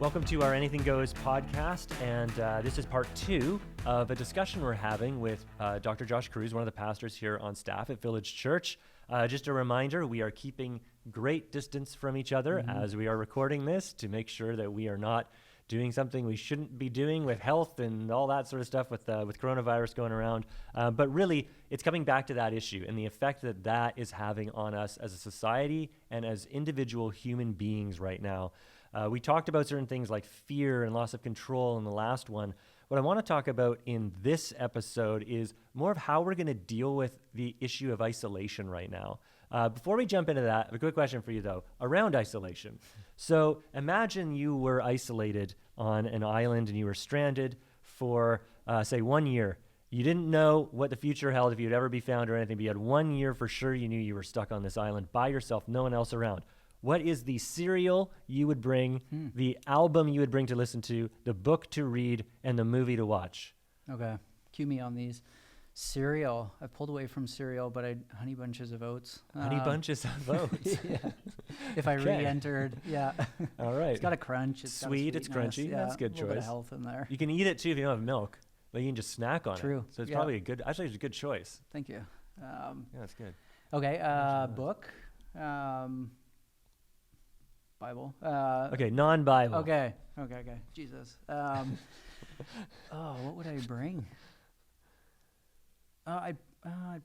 Welcome to our Anything Goes podcast, and this is part 2 of a discussion we're having with Dr. Josh Kruse, one of the pastors here on staff at Village Church. Just a reminder, we are keeping great distance from each other as we are recording this to make sure that we are not doing something we shouldn't be doing with health and all that sort of stuff with coronavirus going around. But really, it's coming back to that issue and the effect that that is having on us as a society and as individual human beings right now. We talked about certain things like fear and loss of control in the last one. What I want to talk about in this episode is more of how we're going to deal with the issue of isolation right now. Before we jump into that, a quick question for you, though, around isolation. So imagine you were isolated on an island and you were stranded for, say, 1 year. You didn't know what the future held, if you'd ever be found or anything, but you had 1 year for sure you knew you were stuck on this island by yourself, no one else around. What is the cereal you would bring, the album you would bring to listen to, the book to read, and the movie to watch? Okay, cue me on these. Cereal. I pulled away from cereal, but Honey Bunches of Oats. Honey Bunches of Oats. Yeah. If I re-entered, yeah. All right. It's got a crunch. It's sweet. It's crunchy. Yeah, that's a good choice. A little bit of health in there. You can eat it too if you don't have milk, but you can just snack on it. True. So it's probably a good choice. Thank you. Yeah, that's good. Okay, book. Bible. Okay, non-Bible. Okay. Jesus. What would I bring? I'd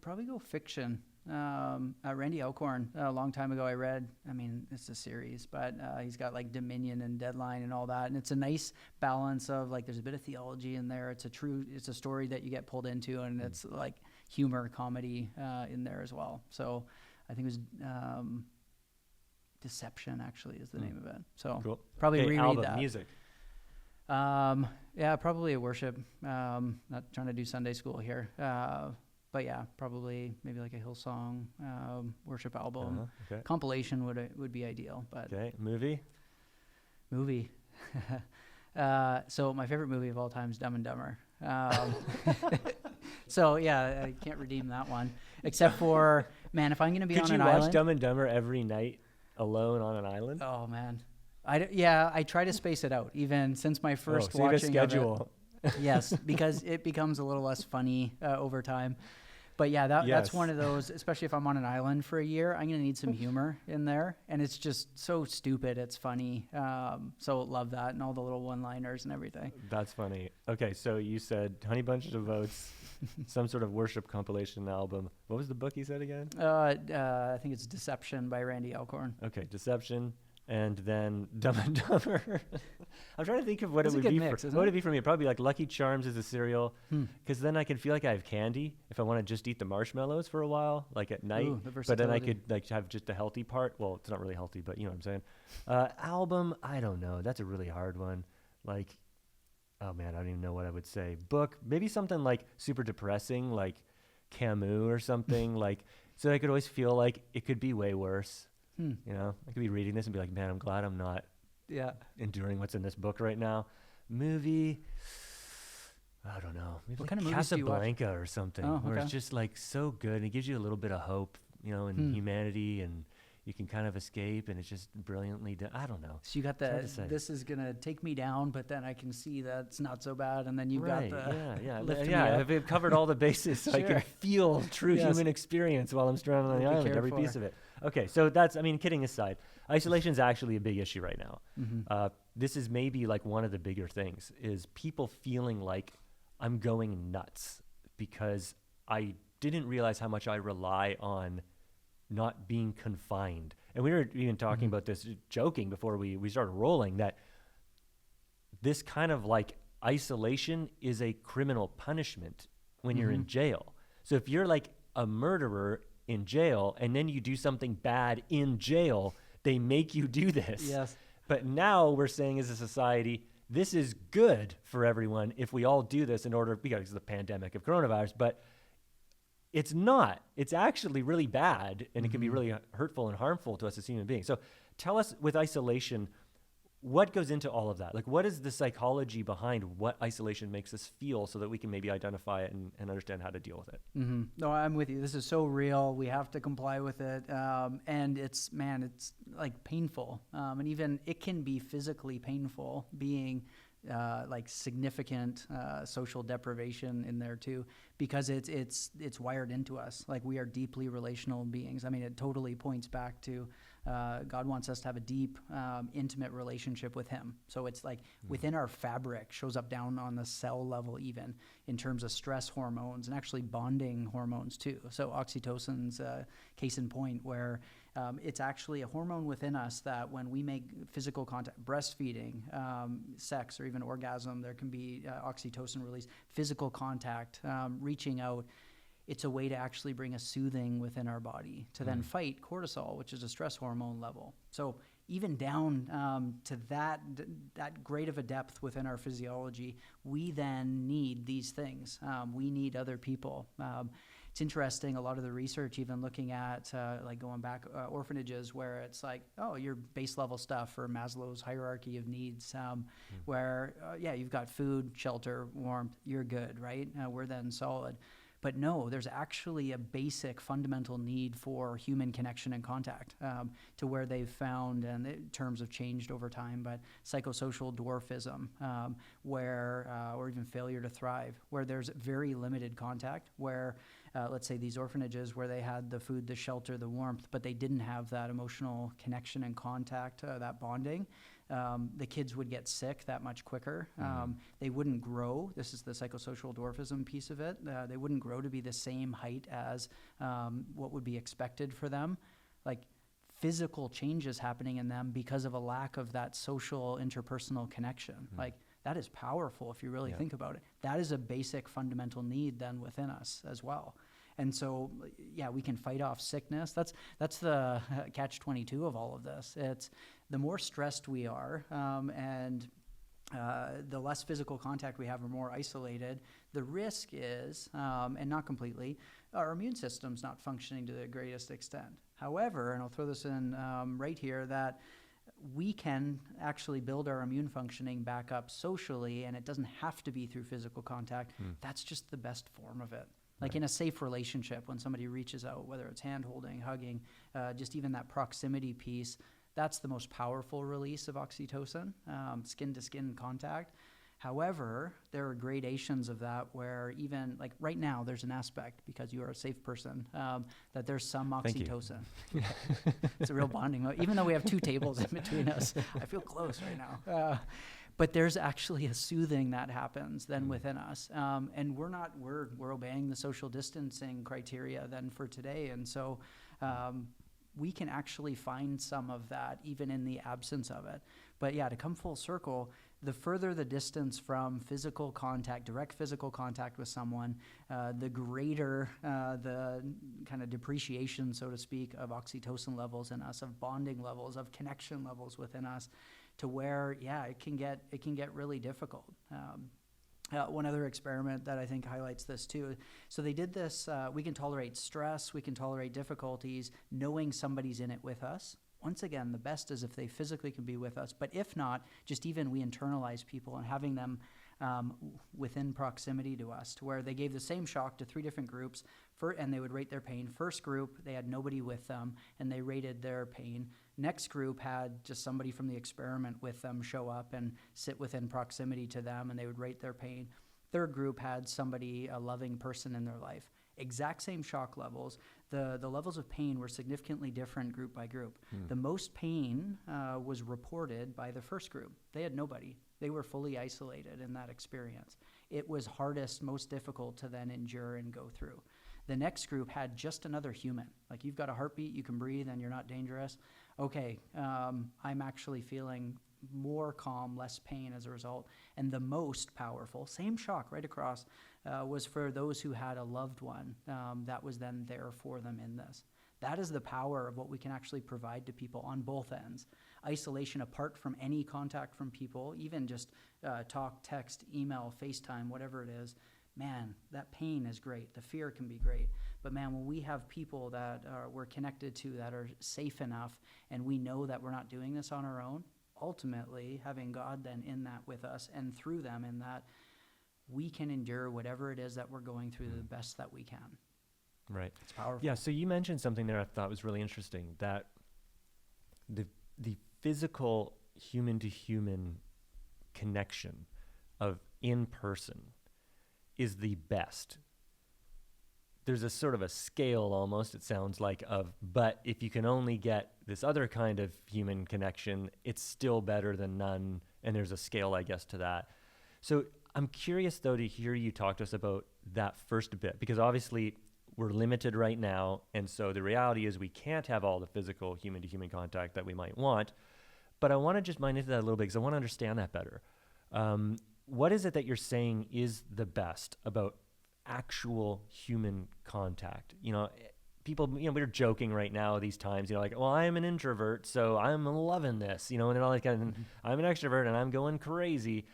probably go fiction. Randy Alcorn, a long time ago I read, it's a series, but he's got like Dominion and Deadline and all that. And it's a nice balance of like, there's a bit of theology in there. It's a story that you get pulled into, and it's like humor, comedy in there as well. So I think it was Deception actually is the name of it. So cool. Probably reread album, that. Music. Yeah, probably a worship. Not trying to do Sunday school here. But yeah, probably maybe like a Hillsong worship album. Okay. Compilation would be ideal. But Okay, movie. So my favorite movie of all time is Dumb and Dumber. So yeah, I can't redeem that one. Except for, man, if I'm going to be on an island. Could you watch Dumb and Dumber every night alone on an island? Oh, man. I try to space it out, even since my first so watching you have a schedule. of it. Yes, because it becomes a little less funny over time. But yeah, that's one of those, especially if I'm on an island for a year, I'm going to need some humor in there. And it's just so stupid. It's funny. So love that and all the little one-liners and everything. That's funny. Okay, so you said Honey Bunches of Oats, some sort of worship compilation album. What was the book you said again? I think it's Deception by Randy Alcorn. Okay, Deception. And then Dumb and Dumber. I'm trying to think of what it would be for. What would it be for me? Probably like Lucky Charms as a cereal, because then I can feel like I have candy if I want to just eat the marshmallows for a while, like at night. Ooh, the but then I versatility. could like have just the healthy part. Well, it's not really healthy, but you know what I'm saying. Album, I don't know. That's a really hard one. Like, oh man, I don't even know what I would say. Book, maybe something like super depressing, like Camus or something. Like, so I could always feel like it could be way worse. You know, I could be reading this and be like, man, I'm glad I'm not enduring what's in this book right now. Movie, I don't know. Maybe What like kind of movies do you watch? Casablanca or something, where it's just like so good and it gives you a little bit of hope, you know, in humanity, and you can kind of escape, and it's just brilliantly done. I don't know. So you got this is going to take me down, but then I can see that it's not so bad. And then you've got the lift me up. I've covered all the bases so I can feel true human experience while I'm stranded on the island, every piece of it. Okay, so that's, kidding aside, isolation is actually a big issue right now. This is maybe like one of the bigger things, is people feeling like I'm going nuts because I didn't realize how much I rely on not being confined. And we were even talking about this, joking before we started rolling, that this kind of like isolation is a criminal punishment when you're in jail. So if you're like a murderer in jail and then you do something bad in jail, they make you do this. Yes. But now we're saying as a society, this is good for everyone if we all do this in order, because of the pandemic of coronavirus, but it's not. It's actually really bad, and it can be really hurtful and harmful to us as human beings. So tell us, with isolation, what goes into all of that? Like, what is the psychology behind what isolation makes us feel so that we can maybe identify it and understand how to deal with it? Mm-hmm. No, I'm with you. This is so real. We have to comply with it. And it's like painful. And even it can be physically painful being like significant social deprivation in there too, because it's wired into us. Like, we are deeply relational beings. I mean, it totally points back to God wants us to have a deep, intimate relationship with him. So it's like within our fabric, shows up down on the cell level, even in terms of stress hormones and actually bonding hormones too. So oxytocin's case in point, where it's actually a hormone within us that when we make physical contact, breastfeeding, sex, or even orgasm, there can be oxytocin release, physical contact, reaching out. It's a way to actually bring a soothing within our body to then fight cortisol, which is a stress hormone level. So even down to that great of a depth within our physiology, we then need these things. We need other people. It's interesting, a lot of the research even looking at like going back orphanages, where it's like, oh, your base level stuff for Maslow's hierarchy of needs, where you've got food, shelter, warmth, you're good, right? We're then solid. But no, there's actually a basic fundamental need for human connection and contact, to where they've found, and the terms have changed over time, but psychosocial dwarfism, or even failure to thrive, where there's very limited contact, where let's say these orphanages where they had the food, the shelter, the warmth, but they didn't have that emotional connection and contact, that bonding. The kids would get sick that much quicker. They wouldn't grow. This is the psychosocial dwarfism piece of it. They wouldn't grow to be the same height as what would be expected for them. Like, physical changes happening in them because of a lack of that social interpersonal connection. Like, that is powerful if you really think about it. That is a basic fundamental need then within us as well. And so, we can fight off sickness. That's the catch-22 of all of this. It's the more stressed we are, and the less physical contact we have, or more isolated, the risk is, and not completely, our immune system's not functioning to the greatest extent. However, and I'll throw this in right here, that we can actually build our immune functioning back up socially, and it doesn't have to be through physical contact. That's just the best form of it. Like in a safe relationship, when somebody reaches out, whether it's hand holding, hugging, just even that proximity piece, that's the most powerful release of oxytocin, skin to skin contact. However, there are gradations of that where even like right now, there's an aspect, because you are a safe person, that there's some oxytocin. It's a real bonding. Even though we have two tables in between us, I feel close right now. But there's actually a soothing that happens then within us. And we're obeying the social distancing criteria then for today. And so we can actually find some of that even in the absence of it. But to come full circle, the further the distance from physical contact, direct physical contact with someone, the greater the kind of depreciation, so to speak, of oxytocin levels in us, of bonding levels, of connection levels within us, to where, it can get really difficult. One other experiment that I think highlights this too. So they did this, we can tolerate stress, we can tolerate difficulties, knowing somebody's in it with us. Once again, the best is if they physically can be with us, but if not, just even we internalize people and having them within proximity to us, to where they gave the same shock to 3 different groups, and they would rate their pain. First group, they had nobody with them, and they rated their pain. Next group had just somebody from the experiment with them show up and sit within proximity to them, and they would rate their pain. Third group had somebody, a loving person in their life. Exact same shock levels. The levels of pain were significantly different group by group. The most pain was reported by the first group. They had nobody. They were fully isolated in that experience. It was hardest, most difficult to then endure and go through. The next group had just another human. Like, you've got a heartbeat, you can breathe, and you're not dangerous. Okay, I'm actually feeling more calm, less pain as a result. And the most powerful, same shock right across, was for those who had a loved one that was then there for them in this. That is the power of what we can actually provide to people on both ends. Isolation apart from any contact from people, even just talk, text, email, FaceTime, whatever it is. Man, that pain is great. The fear can be great. But man, when we have people that we're connected to that are safe enough, and we know that we're not doing this on our own, ultimately having God then in that with us and through them in that we can endure whatever it is that we're going through the best that we can. Right. It's powerful. Yeah, so you mentioned something there I thought was really interesting, that the physical human-to-human connection of in person is the best. There's a sort of a scale almost, it sounds like, but if you can only get this other kind of human connection, it's still better than none, and there's a scale, I guess, to that. So I'm curious, though, to hear you talk to us about that first bit, because obviously we're limited right now, and so the reality is we can't have all the physical human-to-human contact that we might want, but I want to just mine into that a little bit because I want to understand that better. What is it that you're saying is the best about actual human contact? People, we're joking right now these times, like, well, I'm an introvert, so I'm loving this, and they're all like, I'm an extrovert and I'm going crazy.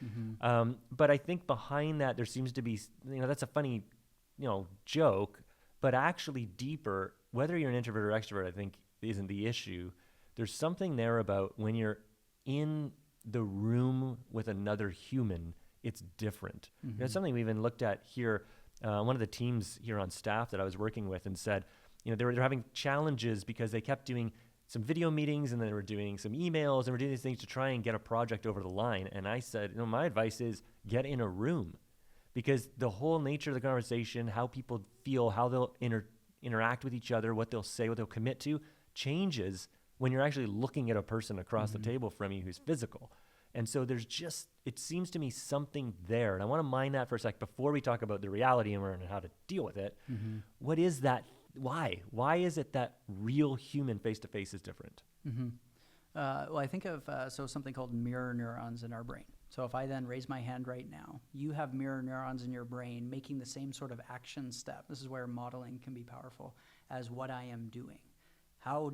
But I think behind that, there seems to be, that's a funny, joke, but actually deeper, whether you're an introvert or extrovert, I think isn't the issue. There's something there about when you're in the room with another human, it's different. It's something we even looked at here. One of the teams here on staff that I was working with and said, they're having challenges because they kept doing some video meetings and then they were doing some emails and we're doing these things to try and get a project over the line. And I said, my advice is get in a room, because the whole nature of the conversation, how people feel, how they'll interact with each other, what they'll say, what they'll commit to, changes when you're actually looking at a person across the table from you who's physical. And so there's just, it seems to me, something there. And I want to mine that for a sec before we talk about the reality and how to deal with it. What is that? Why? Why is it that real human face-to-face is different? Well, I think of something called mirror neurons in our brain. So if I then raise my hand right now, you have mirror neurons in your brain making the same sort of action step. This is where modeling can be powerful as what I am doing. How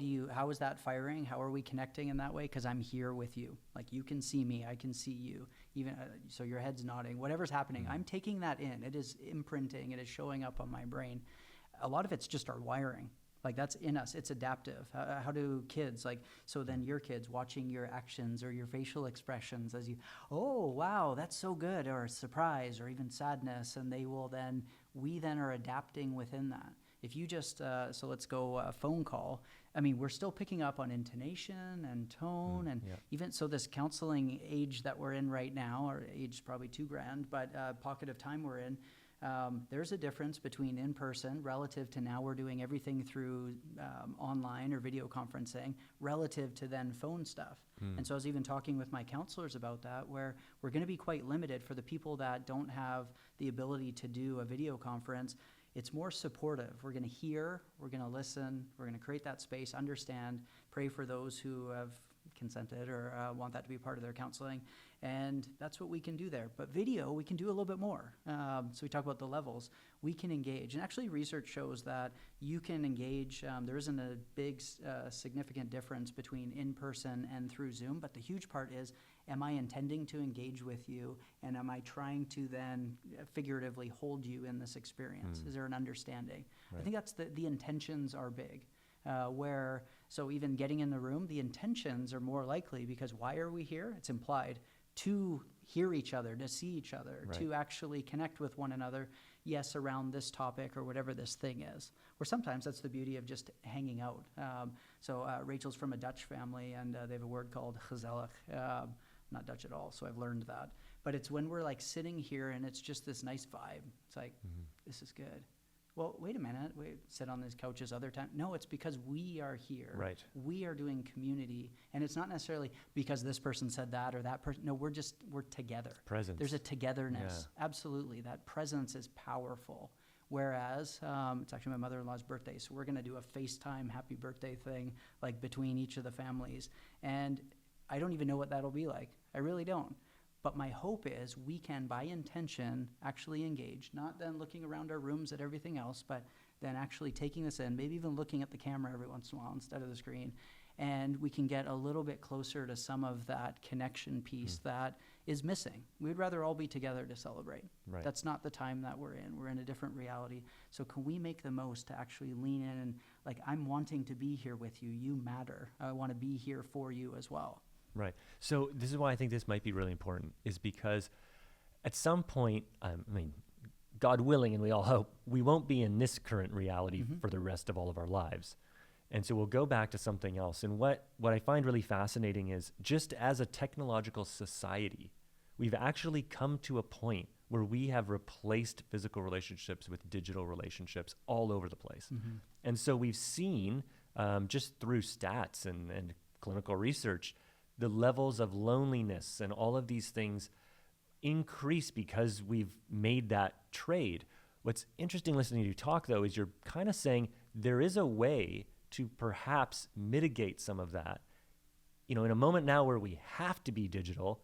is that firing? How are we connecting in that way? Because I'm here with you. Like, you can see me, I can see you. Even so, your head's nodding. Whatever's happening, I'm taking that in. It is imprinting. It is showing up on my brain. A lot of it's just our wiring. Like, that's in us. It's adaptive. How do kids, so then your kids watching your actions or your facial expressions as you, oh, wow, that's so good, or surprise, or even sadness, and we then are adapting within that. If you just, so let's go phone call. I mean, we're still picking up on intonation and tone, and even so this counseling age that we're in right now, or age probably too grand, but pocket of time we're in, there's a difference between in-person relative to now we're doing everything through online or video conferencing relative to then phone stuff. And so I was even talking with my counselors about that, where we're going to be quite limited for the people that don't have the ability to do a video conference. It's more supportive. We're going to hear, we're going to listen, we're going to create that space, understand, pray for those who have consented or want that to be part of their counseling. And that's what we can do there. But video, we can do a little bit more. So we talk about the levels. We can engage. And actually, research shows that you can engage. There isn't a big, significant difference between in-person and through Zoom. But the huge part is, am I intending to engage with you? And am I trying to then figuratively hold you in this experience? Is there an understanding? Right. I think that's the intentions are big. So even getting in the room, the intentions are more likely, because why are we here? It's implied to hear each other, to see each other, right, to actually connect with one another, yes, around this topic or whatever this thing is. Or sometimes that's the beauty of just hanging out. So Rachel's from a Dutch family, and they have a word called gezellig. Not Dutch at all, so I've learned that. But it's when we're sitting here and it's just this nice vibe. It's like, this is good. Well, wait a minute, we sit on these couches other time. No, it's because we are here. Right. We are doing community. And it's not necessarily because this person said that or that person. No, we're together. Presence. There's a togetherness. Yeah. Absolutely. That presence is powerful. Whereas, it's actually my mother-in-law's birthday, so we're going to do a FaceTime happy birthday thing, between each of the families. And I don't even know what that'll be like. I really don't. But my hope is we can, by intention, actually engage, not then looking around our rooms at everything else, but then actually taking this in, maybe even looking at the camera every once in a while instead of the screen. And we can get a little bit closer to some of that connection piece that is missing. We'd rather all be together to celebrate. Right. That's not the time that we're in. We're in a different reality. So can we make the most to actually lean in and, I'm wanting to be here with you. You matter. I want to be here for you as well. Right. So this is why I think this might be really important, is because at some point, I mean, God willing, and we all hope, we won't be in this current reality for the rest of all of our lives. And so we'll go back to something else. And what I find really fascinating is, just as a technological society, we've actually come to a point where we have replaced physical relationships with digital relationships all over the place. And so we've seen, just through stats and clinical research, the levels of loneliness and all of these things increase because we've made that trade. What's interesting listening to you talk, though, is you're kind of saying there is a way to perhaps mitigate some of that. In a moment now where we have to be digital,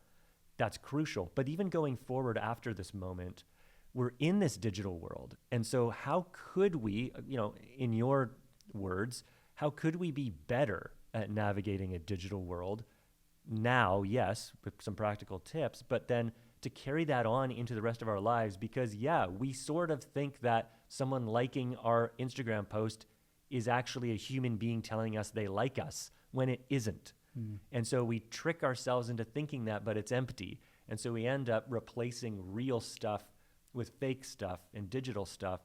that's crucial. But even going forward after this moment, we're in this digital world. And so how could we, in your words, how could we be better at navigating a digital world now, yes, with some practical tips, but then to carry that on into the rest of our lives? Because, we sort of think that someone liking our Instagram post is actually a human being telling us they like us, when it isn't. And so we trick ourselves into thinking that, but it's empty. And so we end up replacing real stuff with fake stuff and digital stuff.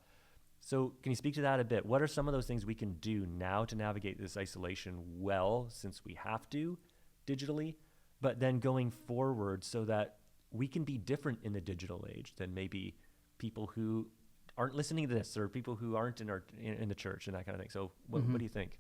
So can you speak to that a bit? What are some of those things we can do now to navigate this isolation well, since we have to digitally, but then going forward so that we can be different in the digital age than maybe people who aren't listening to this, or people who aren't in the church and that kind of thing. So what do you think?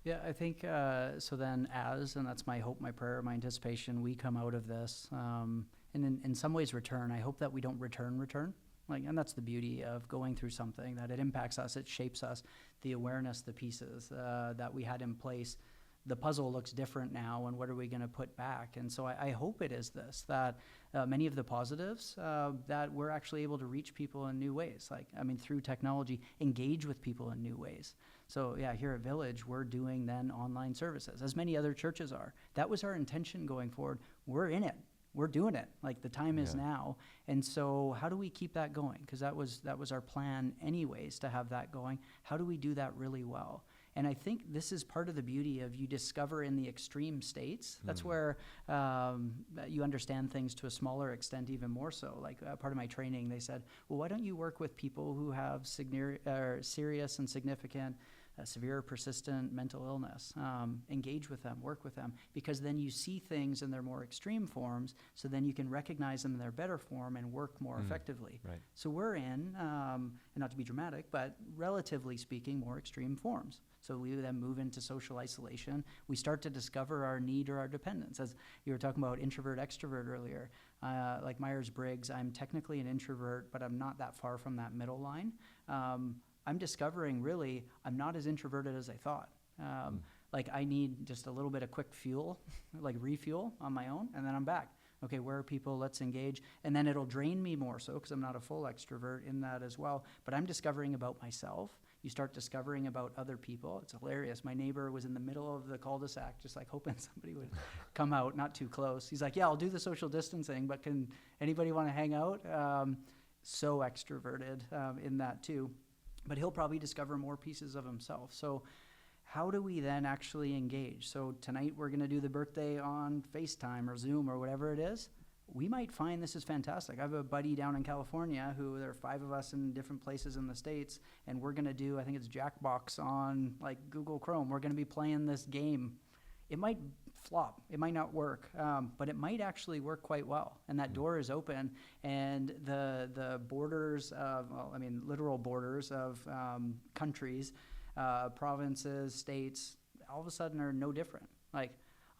Yeah, I think, so then and that's my hope, my prayer, my anticipation, we come out of this, and in some ways return. I hope that we don't return. And that's the beauty of going through something, that it impacts us, it shapes us, the awareness, the pieces that we had in place. The puzzle looks different now, and what are we going to put back? And so I hope it is this, that many of the positives, that we're actually able to reach people in new ways, through technology, engage with people in new ways. So here at Village, we're doing then online services, as many other churches are. That was our intention going forward. We're in it. We're doing it. The time is now. And so how do we keep that going? Because that was our plan anyways, to have that going. How do we do that really well? And I think this is part of the beauty of, you discover in the extreme states. That's where you understand things to a smaller extent, even more so. Part of my training, they said, well, why don't you work with people who have serious and significant, severe, persistent mental illness? Engage with them, work with them, because then you see things in their more extreme forms, so then you can recognize them in their better form and work more effectively. Right. So we're in, and not to be dramatic, but relatively speaking, more extreme forms. So we then move into social isolation. We start to discover our need or our dependence. As you were talking about introvert, extrovert earlier, like Myers-Briggs, I'm technically an introvert, but I'm not that far from that middle line. I'm discovering, really, I'm not as introverted as I thought. I need just a little bit of quick fuel, refuel on my own, and then I'm back. Okay, where are people? Let's engage. And then it'll drain me more so, because I'm not a full extrovert in that as well. But I'm discovering about myself. You start discovering about other people. It's hilarious. My neighbor was in the middle of the cul-de-sac, just hoping somebody would come out, not too close. He's like, yeah, I'll do the social distancing, but can anybody want to hang out? So extroverted in that too. But he'll probably discover more pieces of himself. So how do we then actually engage? So tonight we're going to do the birthday on FaceTime or Zoom or whatever it is. We might find this is fantastic. I have a buddy down in California who, there are 5 of us in different places in the States, and we're going to do, I think it's Jackbox on Google Chrome. We're going to be playing this game. It might flop. It might not work, but it might actually work quite well. And that door is open, and the borders of, literal borders of countries, provinces, states, all of a sudden are no different.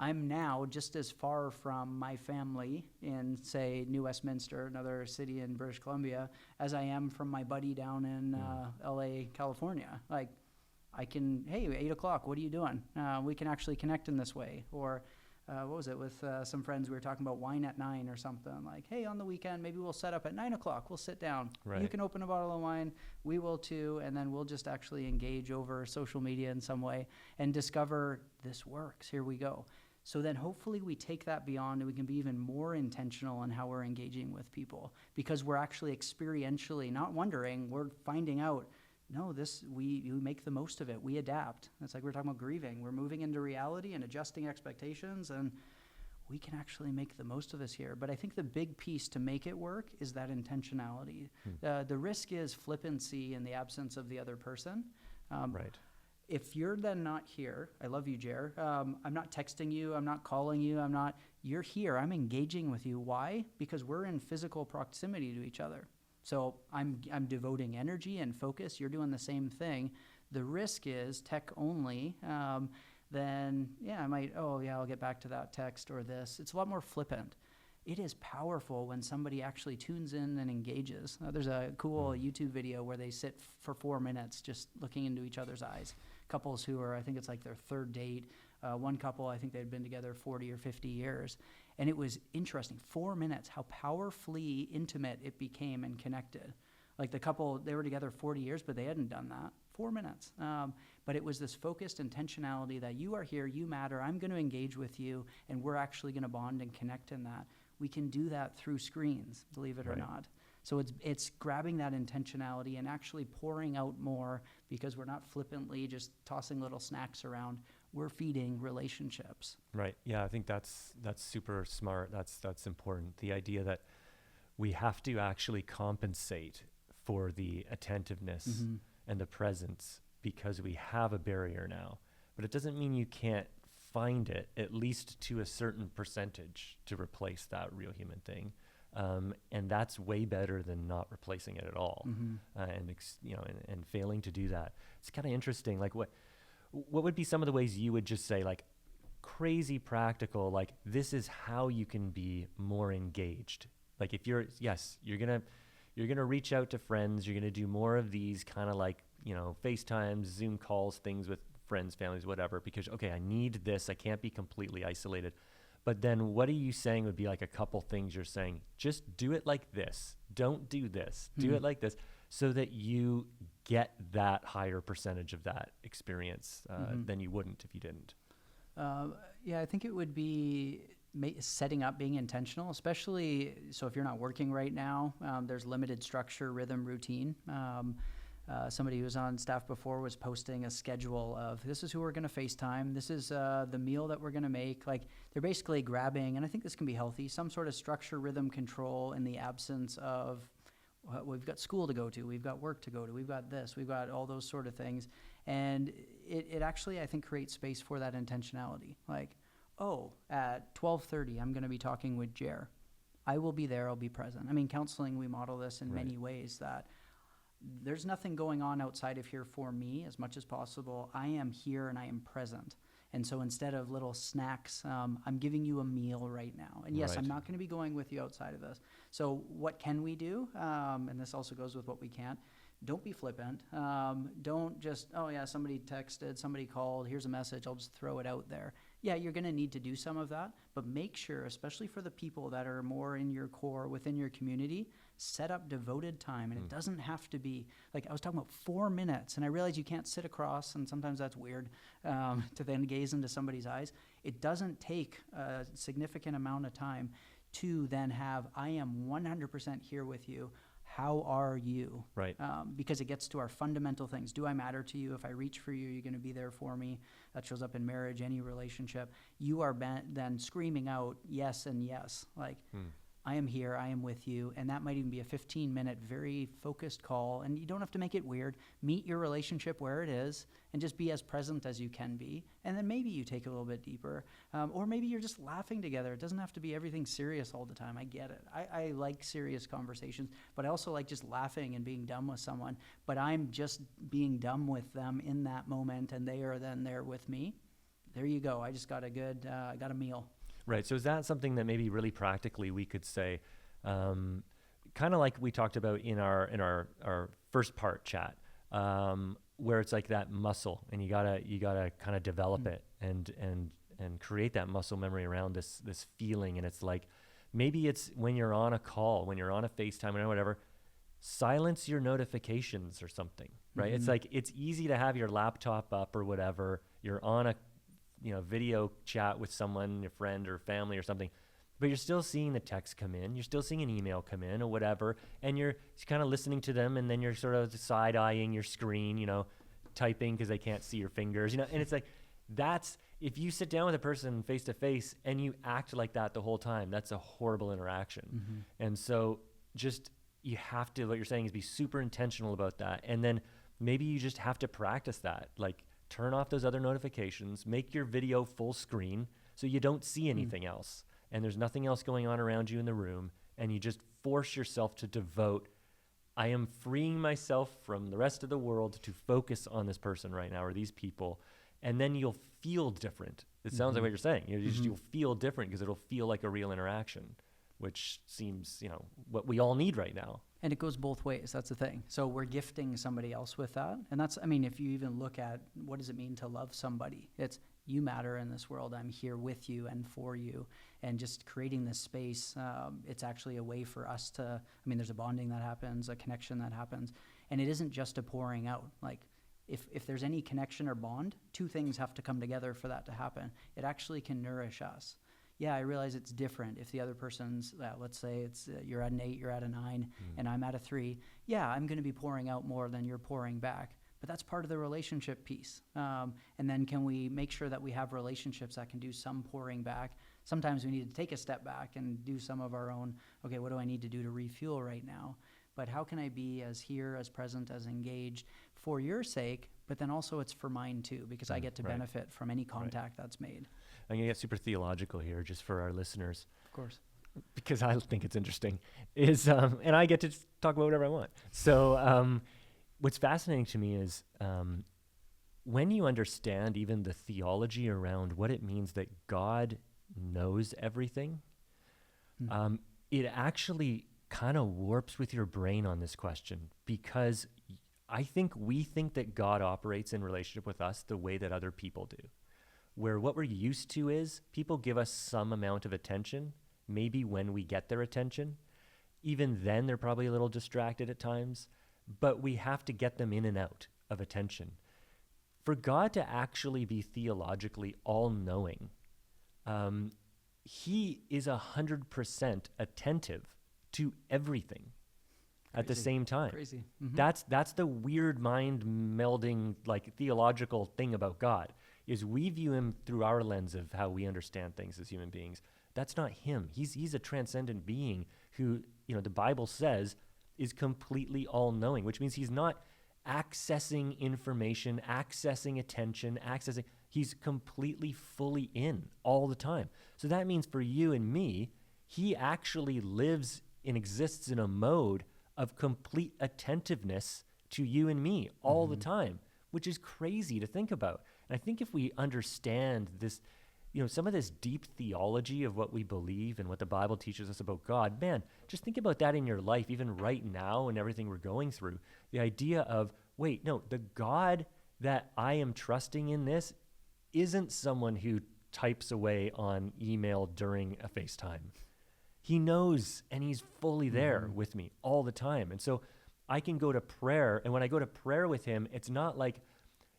I'm now just as far from my family in, say, New Westminster, another city in British Columbia, as I am from my buddy down in LA, California. I can, hey, 8 o'clock, what are you doing? We can actually connect in this way. Or what was it, with some friends, we were talking about wine at 9 or something. Hey, on the weekend, maybe we'll set up at 9 o'clock. We'll sit down. Right. You can open a bottle of wine. We will too. And then we'll just actually engage over social media in some way and discover this works. Here we go. So then hopefully we take that beyond, and we can be even more intentional in how we're engaging with people, because we're actually experientially not wondering, we're finding out, no, we make the most of it. We adapt. It's like we were talking about grieving. We're moving into reality and adjusting expectations, and we can actually make the most of this here. But I think the big piece to make it work is that intentionality. The risk is flippancy in the absence of the other person. Right. If you're then not here, I love you, Jer. I'm not texting you. I'm not calling you. You're here. I'm engaging with you. Why? Because we're in physical proximity to each other. So I'm devoting energy and focus. You're doing the same thing. The risk is tech only. Then I might, I'll get back to that text or this. It's a lot more flippant. It is powerful when somebody actually tunes in and engages. There's a cool YouTube video where they sit for 4 minutes just looking into each other's eyes. Couples who are, I think it's like their third date. One couple, I think they'd been together 40 or 50 years. And it was interesting, 4 minutes, how powerfully intimate it became and connected. Like the couple, they were together 40 years, but they hadn't done that. 4 minutes. But it was this focused intentionality that you are here, you matter, I'm going to engage with you, and we're actually going to bond and connect in that. We can do that through screens, believe it or not. So it's grabbing that intentionality and actually pouring out more, because we're not flippantly just tossing little snacks around. We're feeding relationships. Right. Yeah, I think that's super smart. That's important. The idea that we have to actually compensate for the attentiveness and the presence because we have a barrier now. But it doesn't mean you can't find it, at least to a certain percentage, to replace that real human thing. And that's way better than not replacing it at all. And failing to do that. It's kind of interesting. Like what would be some of the ways you would just say, like, crazy practical, like, this is how you can be more engaged? Like, if you're gonna reach out to friends, you're gonna do more of these kind of like, FaceTimes, Zoom calls, things with friends, families, whatever, because, okay, I need this. I can't be completely isolated. But then what are you saying would be like a couple things you're saying? Just do it like this. Don't do this. Do it like this, so that you get that higher percentage of that experience than you wouldn't if you didn't. I think it would be setting up, being intentional, especially so if you're not working right now, there's limited structure, rhythm, routine. Somebody who was on staff before was posting a schedule of, this is who we're going to FaceTime. This is the meal that we're going to make. Like, they're basically grabbing, and I think this can be healthy, some sort of structure, rhythm, control in the absence of, we've got school to go to, we've got work to go to, we've got this, we've got all those sort of things. And it actually, I think, creates space for that intentionality. Like, at 12:30, I'm going to be talking with Jer. I will be there. I'll be present. I mean, counseling, we model this in many ways, that there's nothing going on outside of here for me. As much as possible, I am here and I am present. And so instead of little snacks, I'm giving you a meal right now. And yes, I'm not going to be going with you outside of this. So what can we do? And this also goes with what we can't. Don't be flippant. Don't just, somebody texted, somebody called, here's a message, I'll just throw it out there. Yeah, you're going to need to do some of that, but make sure, especially for the people that are more in your core, within your community, set up devoted time. And it doesn't have to be, like I was talking about, 4 minutes, and I realize you can't sit across, and sometimes that's weird to then gaze into somebody's eyes. It doesn't take a significant amount of time to then have, I am 100% here with you. How are you? Right. Because it gets to our fundamental things. Do I matter to you? If I reach for you, you're going to be there for me. That shows up in marriage, any relationship. You are then screaming out yes and yes. Like, I am here, I am with you. And that might even be a 15-minute, very focused call. And you don't have to make it weird. Meet your relationship where it is and just be as present as you can be. And then maybe you take it a little bit deeper. Or maybe you're just laughing together. It doesn't have to be everything serious all the time. I get it. I like serious conversations, but I also like just laughing and being dumb with someone. But I'm just being dumb with them in that moment, and they are then there with me. There you go. I just got got a meal. Right. So is that something that maybe really practically we could say, kind of like we talked about in our first part chat, where it's like that muscle, and you gotta kind of develop it and create that muscle memory around this feeling. And it's like, maybe it's when you're on a call, when you're on a FaceTime or whatever, silence your notifications or something, right? It's like, it's easy to have your laptop up or whatever. You're on a video chat with someone, your friend or family or something, but you're still seeing the text come in, you're still seeing an email come in or whatever, and you're kind of listening to them, and then you're sort of side-eyeing your screen, typing because they can't see your fingers, and it's like, if you sit down with a person face to face and you act like that the whole time, that's a horrible interaction. And so just, you have to, what you're saying is be super intentional about that. And then maybe you just have to practice that. Like, turn off those other notifications, make your video full screen so you don't see anything else. And there's nothing else going on around you in the room. And you just force yourself to devote, I am freeing myself from the rest of the world to focus on this person right now, or these people. And then you'll feel different. It sounds like what you're saying. You'll feel different because it'll feel like a real interaction, which seems, what we all need right now. And it goes both ways. That's the thing. So we're gifting somebody else with that. And that's, I mean, if you even look at what does it mean to love somebody, it's you matter in this world. I'm here with you and for you. And just creating this space, it's actually a way for us to, I mean, there's a bonding that happens, a connection that happens. And it isn't just a pouring out. Like, if there's any connection or bond, two things have to come together for that to happen. It actually can nourish us. Yeah, I realize it's different if the other person's, let's say it's you're at an 8, you're at a 9, and I'm at a 3. Yeah, I'm going to be pouring out more than you're pouring back. But that's part of the relationship piece. And then can we make sure that we have relationships that can do some pouring back? Sometimes we need to take a step back and do some of our own, okay, what do I need to do to refuel right now? But how can I be as here, as present, as engaged for your sake, but then also it's for mine too, because I get to benefit from any contact that's made. I'm going to get super theological here just for our listeners. Of course. Because I think it's interesting, and I get to just talk about whatever I want. So what's fascinating to me is when you understand even the theology around what it means that God knows everything, it actually kind of warps with your brain on this question, because I think we think that God operates in relationship with us the way that other people do, where what we're used to is people give us some amount of attention, maybe when we get their attention. Even then, they're probably a little distracted at times, but we have to get them in and out of attention. For God to actually be theologically all-knowing, he is 100% attentive to everything at the same time. Crazy. That's the weird mind melding, like, theological thing about God, is we view him through our lens of how we understand things as human beings. That's not him. He's a transcendent being who, the Bible says is completely all-knowing, which means he's not accessing information, accessing attention, he's completely fully in all the time. So that means for you and me, he actually lives and exists in a mode of complete attentiveness to you and me all the time, which is crazy to think about. And I think if we understand this, some of this deep theology of what we believe and what the Bible teaches us about God, man, just think about that in your life, even right now and everything we're going through. The idea of, wait, no, the God that I am trusting in this isn't someone who types away on email during a FaceTime. He knows, and he's fully there with me all the time. And so I can go to prayer, and when I go to prayer with him, it's not like,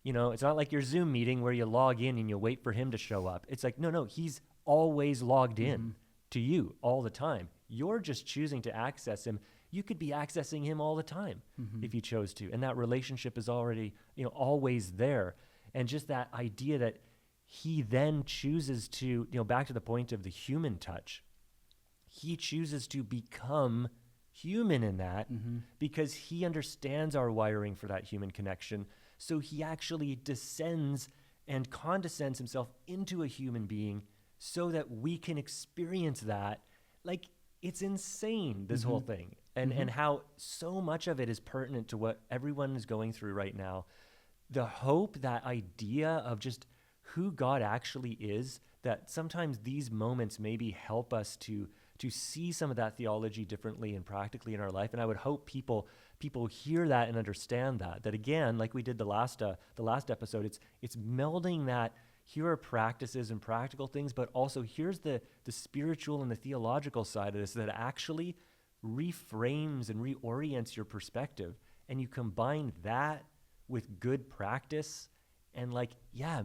it's not like your Zoom meeting where you log in and you wait for him to show up. It's like, no, he's always logged in to you all the time. You're just choosing to access him. You could be accessing him all the time if you chose to. And that relationship is already, always there. And just that idea that he then chooses to, back to the point of the human touch, he chooses to become human in that because he understands our wiring for that human connection. So he actually descends and condescends himself into a human being so that we can experience that. Like, it's insane, this whole thing. And how so much of it is pertinent to what everyone is going through right now. The hope, that idea of just who God actually is, that sometimes these moments maybe help us to see some of that theology differently and practically in our life. And I would hope people hear that and understand that again, like we did the last episode, it's melding that here are practices and practical things, but also here's the spiritual and the theological side of this that actually reframes and reorients your perspective. And you combine that with good practice and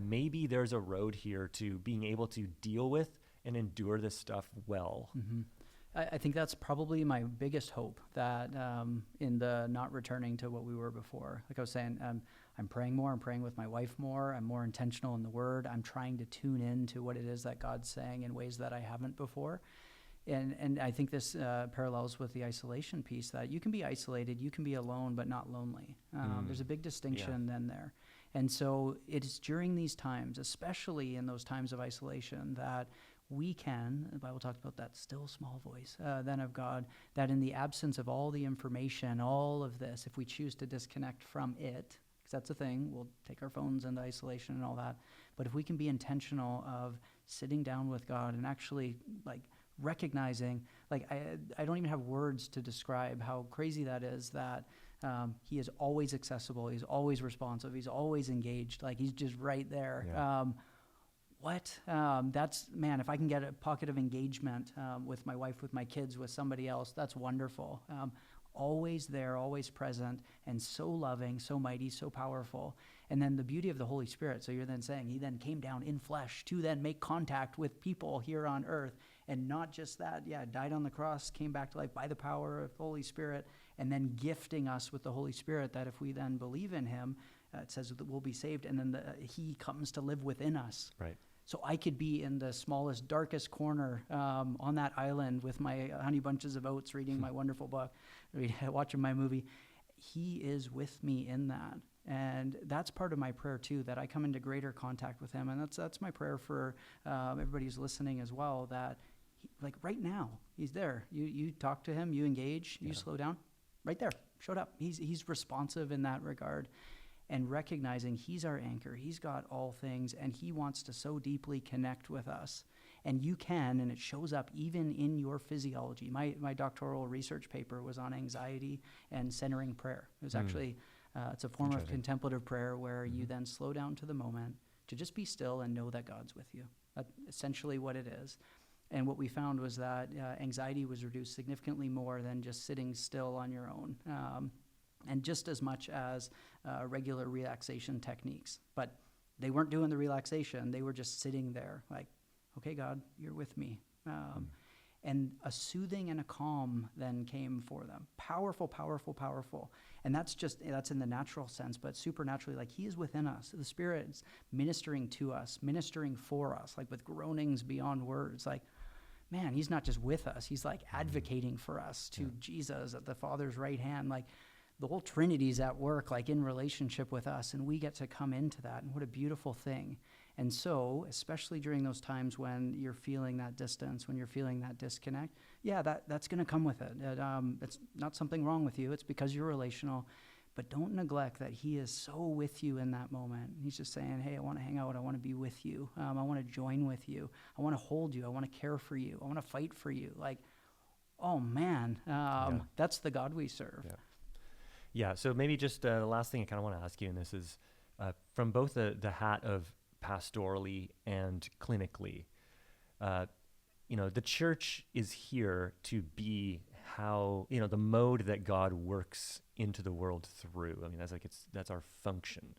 maybe there's a road here to being able to deal with and endure this stuff well. I think that's probably my biggest hope, that in the not returning to what we were before. Like I was saying, I'm praying more. I'm praying with my wife more. I'm more intentional in the Word. I'm trying to tune in to what it is that God's saying in ways that I haven't before. And I think this parallels with the isolation piece, that you can be isolated, you can be alone, but not lonely. There's a big distinction then there. And so it is during these times, especially in those times of isolation, that we can, the Bible talks about that still small voice then of God, that in the absence of all the information, all of this, if we choose to disconnect from it, because that's the thing, we'll take our phones into isolation and all that, but if we can be intentional of sitting down with God and actually like recognizing, like I don't even have words to describe how crazy that is, that he is always accessible, he's always responsive, he's always engaged, like he's just right there. That's, man, if I can get a pocket of engagement with my wife, with my kids, with somebody else, that's wonderful. Always there, always present, and so loving, so mighty, so powerful. And then the beauty of the Holy Spirit, so you're then saying he then came down in flesh to then make contact with people here on earth, and not just that, died on the cross, came back to life by the power of the Holy Spirit, and then gifting us with the Holy Spirit, that if we then believe in him, it says that we'll be saved, and then he comes to live within us. Right. So I could be in the smallest, darkest corner on that island with my honey bunches of oats, reading my wonderful book, watching my movie. He is with me in that. And that's part of my prayer too, that I come into greater contact with him. And that's my prayer for everybody who's listening as well, that like right now, he's there. You talk to him, you engage, you slow down, right there, showed up. He's responsive in that regard. And recognizing he's our anchor, he's got all things, and he wants to so deeply connect with us. And you can, and it shows up even in your physiology. My doctoral research paper was on anxiety and centering prayer. It was actually, it's a form of contemplative prayer where you then slow down to the moment to just be still and know that God's with you. That's essentially what it is. And what we found was that anxiety was reduced significantly more than just sitting still on your own. And just as much as regular relaxation techniques. But they weren't doing the relaxation. They were just sitting there like, okay, God, you're with me. And a soothing and a calm then came for them. Powerful, powerful, powerful. And that's in the natural sense, but supernaturally, like he is within us. The Spirit's ministering to us, ministering for us, like with groanings beyond words. Like, man, he's not just with us. He's like advocating for us to Jesus at the Father's right hand. Like, the whole Trinity's at work, like in relationship with us, and we get to come into that, and what a beautiful thing. And so, especially during those times when you're feeling that distance, when you're feeling that disconnect, that's going to come with it. It's not something wrong with you. It's because you're relational. But don't neglect that he is so with you in that moment. He's just saying, hey, I want to hang out. I want to be with you. I want to join with you. I want to hold you. I want to care for you. I want to fight for you. Like, oh, man, that's the God we serve. Yeah, so maybe just the last thing I kind of want to ask you, and this is from both the hat of pastorally and clinically, the church is here to be how, the mode that God works into the world through. I mean, that's our function.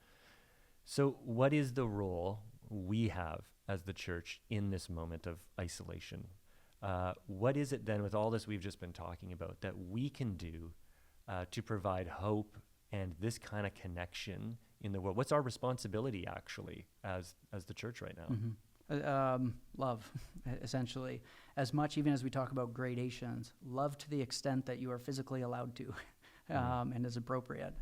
So what is the role we have as the church in this moment of isolation? What is it then with all this we've just been talking about that we can do to provide hope and this kind of connection in the world? What's our responsibility actually as the church right now? Love, essentially. As much, even as we talk about gradations, love to the extent that you are physically allowed to and is appropriate.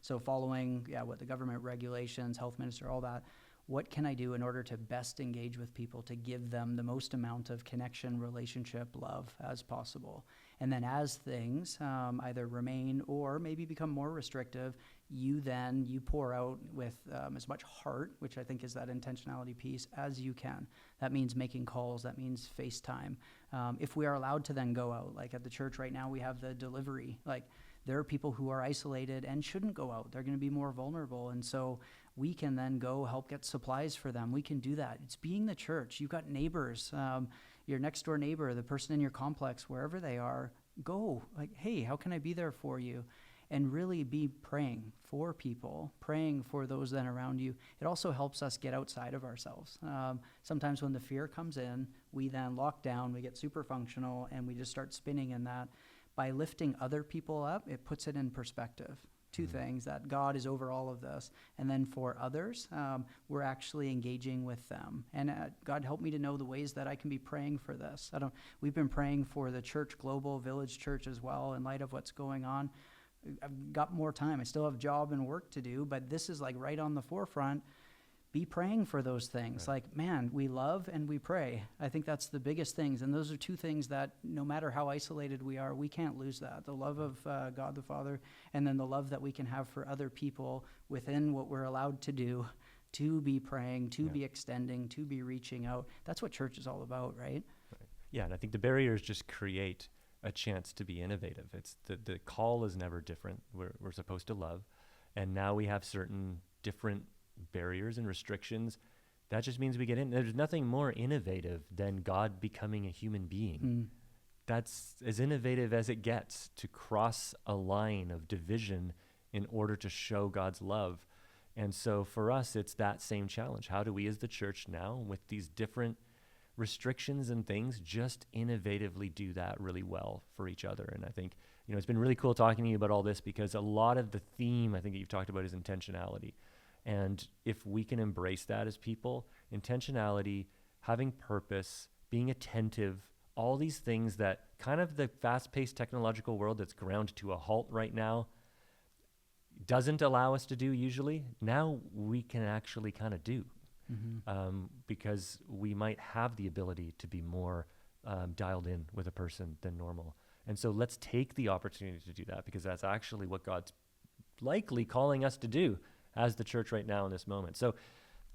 So following what the government regulations, health minister, all that, what can I do in order to best engage with people to give them the most amount of connection, relationship, love as possible? And then as things either remain or maybe become more restrictive, you pour out with as much heart, which I think is that intentionality piece, as you can. That means making calls. That means FaceTime. If we are allowed to then go out, like at the church right now, we have the delivery. Like there are people who are isolated and shouldn't go out. They're going to be more vulnerable. And so we can then go help get supplies for them. We can do that. It's being the church. You've got neighbors, your next door neighbor, the person in your complex, wherever they are, go like, hey, how can I be there for you? And really be praying for people, praying for those then around you. It also helps us get outside of ourselves. Sometimes when the fear comes in, we then lock down, we get super functional, and we just start spinning in that. By lifting other people up, it puts it in perspective. Two things, that God is over all of this. And then for others, we're actually engaging with them. And God help me to know the ways that I can be praying for this. We've been praying for the church, global village church as well, in light of what's going on. I've got more time. I still have job and work to do, but this is like right on the forefront. Be praying for those things. Right. Like, man, we love and we pray. I think that's the biggest things. And those are two things that no matter how isolated we are, we can't lose that. The love of God the Father, and then the love that we can have for other people within what we're allowed to do, to be praying, to be extending, to be reaching out. That's what church is all about, right? Yeah, and I think the barriers just create a chance to be innovative. It's the call is never different. We're supposed to love. And now we have certain different barriers and restrictions. That just means we get in. There's nothing more innovative than God becoming a human being. That's as innovative as it gets, to cross a line of division in order to show God's love. And so for us, it's that same challenge. How do we as the church now, with these different restrictions and things, just innovatively do that really well for each other? And I think, it's been really cool talking to you about all this, because a lot of the theme I think that you've talked about is intentionality. And if we can embrace that as people, intentionality, having purpose, being attentive, all these things that kind of the fast-paced technological world that's ground to a halt right now doesn't allow us to do usually, now we can actually kind of do. Because we might have the ability to be more dialed in with a person than normal. And so let's take the opportunity to do that, because that's actually what God's likely calling us to do as the church right now in this moment. So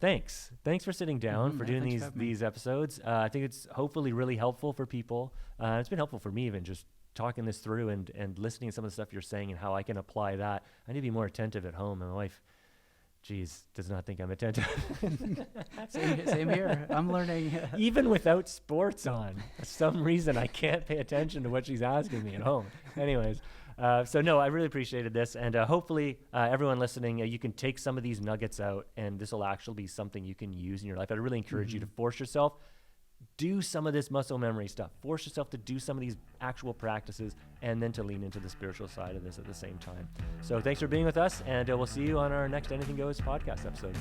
thanks for sitting down, for doing these episodes. I think it's hopefully really helpful for people. It's been helpful for me even just talking this through and listening to some of the stuff you're saying and how I can apply that. I need to be more attentive at home. And my wife, does not think I'm attentive. Same here. I'm learning. Even without sports on, for some reason I can't pay attention to what she's asking me at home. Anyways, so no, I really appreciated this. And hopefully everyone listening, you can take some of these nuggets out, and this will actually be something you can use in your life. I'd really encourage you to force yourself. Do some of this muscle memory stuff. Force yourself to do some of these actual practices, and then to lean into the spiritual side of this at the same time. So thanks for being with us, and we'll see you on our next Anything Goes podcast episode.